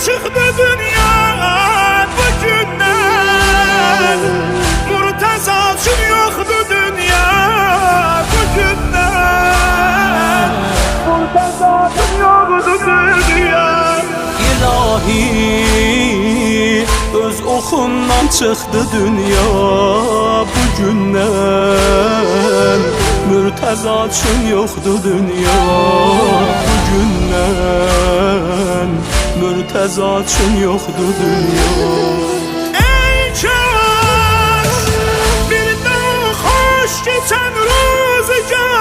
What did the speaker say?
çıktı dünya bugünden. Murtaza üçün yoktu dünya bugünden. Murtaza üçün yoktu dünya. İlahi öz oxundan çıxdı dünya bugündən. Mürtəza üçün yoxdur dünya bugündən. Mürtəza üçün yoxdur dünya. Ey kaş bir daha hoş geçen rüzgar